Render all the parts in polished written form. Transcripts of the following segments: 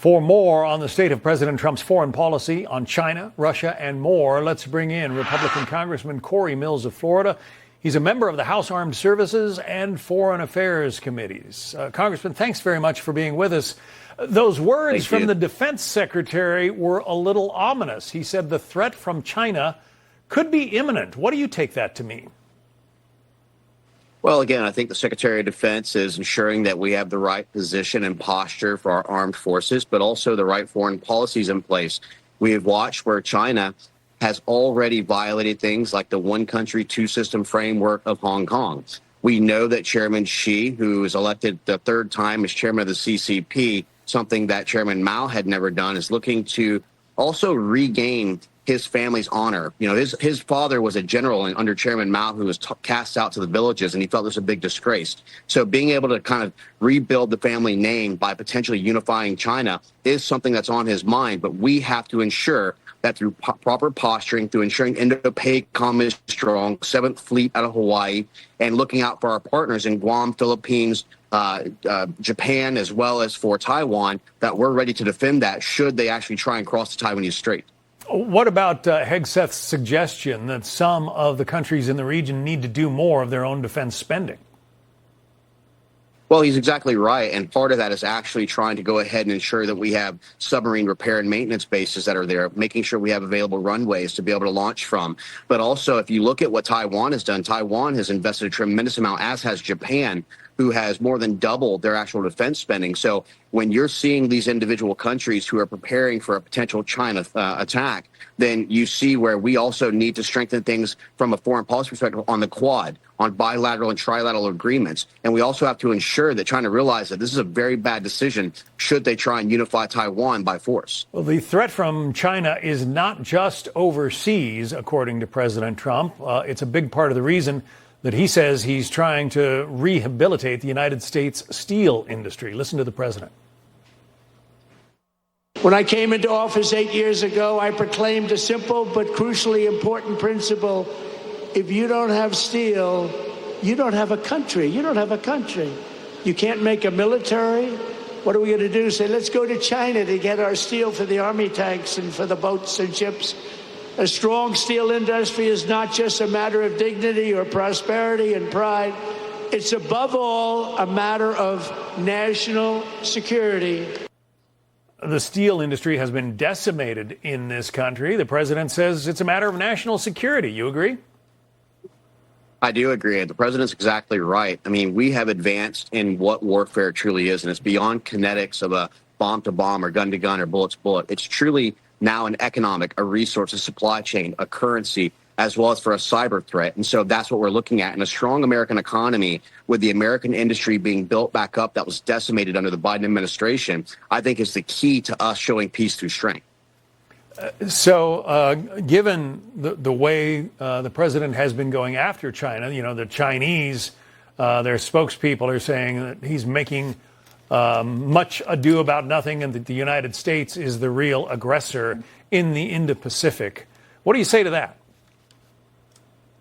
For more on the state of President Trump's foreign policy on China, Russia, and more, let's bring in Republican Congressman Cory Mills of Florida. He's a member of the House Armed Services and Foreign Affairs Committees. Congressman, thanks very much for being with us. Those words from the Defense Secretary were a little ominous. He said the threat from China could be imminent. What do you take that to mean? Well, again, I think the Secretary of Defense is ensuring that we have the right position and posture for our armed forces, but also the right foreign policies in place. We have watched where China has already violated things like the one country, two system framework of Hong Kong. We know that Chairman Xi, who is elected the third time as chairman of the CCP, something that Chairman Mao had never done, is looking to also regain his family's honor. You know, his father was a general under Chairman Mao who was cast out to the villages, and he felt it was a big disgrace. So being able to kind of rebuild the family name by potentially unifying China is something that's on his mind. But we have to ensure that through proper posturing, through ensuring Indo-PACOM is strong, 7th Fleet out of Hawaii, and looking out for our partners in Guam, Philippines, Japan, as well as for Taiwan, that we're ready to defend that should they actually try and cross the Taiwanese Strait. What about Hegseth's suggestion that some of the countries in the region need to do more of their own defense spending? Well, he's exactly right. And part of that is actually trying to go ahead and ensure that we have submarine repair and maintenance bases that are there, making sure we have available runways to be able to launch from. But also, if you look at what Taiwan has done, Taiwan has invested a tremendous amount, as has Japan, who has more than doubled their actual defense spending. So when you're seeing these individual countries who are preparing for a potential China attack, then you see where we also need to strengthen things from a foreign policy perspective on the Quad, on bilateral and trilateral agreements. And we also have to ensure that China realizes that this is a very bad decision should they try and unify Taiwan by force. Well, the threat from China is not just overseas, according to President Trump. It's a big part of the reason that he says he's trying to rehabilitate the United States steel industry. Listen to the president. When I came into office 8 years ago, I proclaimed a simple but crucially important principle. If you don't have steel, you don't have a country. You don't have a country. You can't make a military. What are we going to do? Say, let's go to China to get our steel for the army tanks and for the boats and ships. A strong steel industry is not just a matter of dignity or prosperity and pride. It's above all a matter of national security. The steel industry has been decimated in this country. The president says it's a matter of national security. You agree? I do agree. The president's exactly right. I mean, we have advanced in what warfare truly is, and it's beyond kinetics of a bomb to bomb or gun to gun or bullet to bullet. It's truly now an economic, a resource, a supply chain, a currency, as well as for a cyber threat. And so that's what we're looking at. In a strong American economy, with the American industry being built back up that was decimated under the Biden administration, I think is the key to us showing peace through strength. So given the way the president has been going after China, you know, the Chinese, their spokespeople are saying that he's making much ado about nothing and that the United States is the real aggressor in the Indo-Pacific. What do you say to that?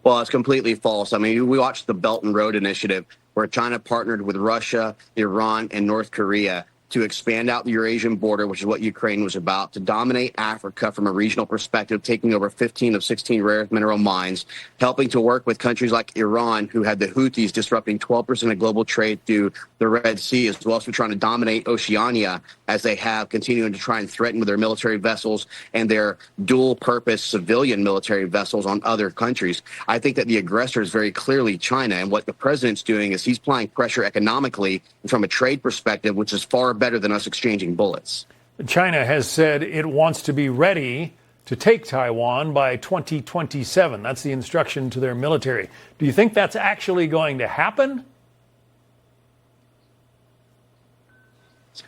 Well, it's completely false. I mean, we watched the Belt and Road Initiative where China partnered with Russia, Iran, and North Korea to expand out the Eurasian border, which is what Ukraine was about, to dominate Africa from a regional perspective, taking over 15 of 16 rare earth mineral mines, helping to work with countries like Iran, who had the Houthis disrupting 12% of global trade through the Red Sea, as well as trying to dominate Oceania, as they have, continuing to try and threaten with their military vessels and their dual-purpose civilian military vessels on other countries. I think that the aggressor is very clearly China, and what the president's doing is he's applying pressure economically and from a trade perspective, which is far better than us exchanging bullets. China has said it wants to be ready to take Taiwan by 2027. That's the instruction to their military. Do you think that's actually going to happen?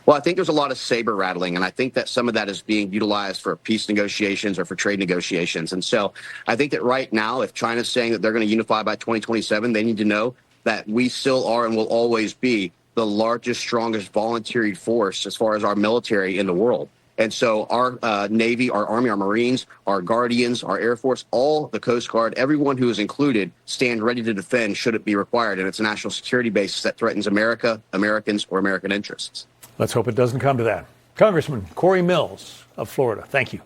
Well, I think there's a lot of saber rattling, and I think that some of that is being utilized for peace negotiations or for trade negotiations. And so I think that right now, if China's saying that they're going to unify by 2027, they need to know that we still are and will always be the largest, strongest voluntary force as far as our military in the world. And so our Navy, our Army, our Marines, our Guardians, our Air Force, all the Coast Guard, everyone who is included, stand ready to defend should it be required. And it's a national security basis that threatens America, Americans, or American interests. Let's hope it doesn't come to that. Congressman Cory Mills of Florida, thank you.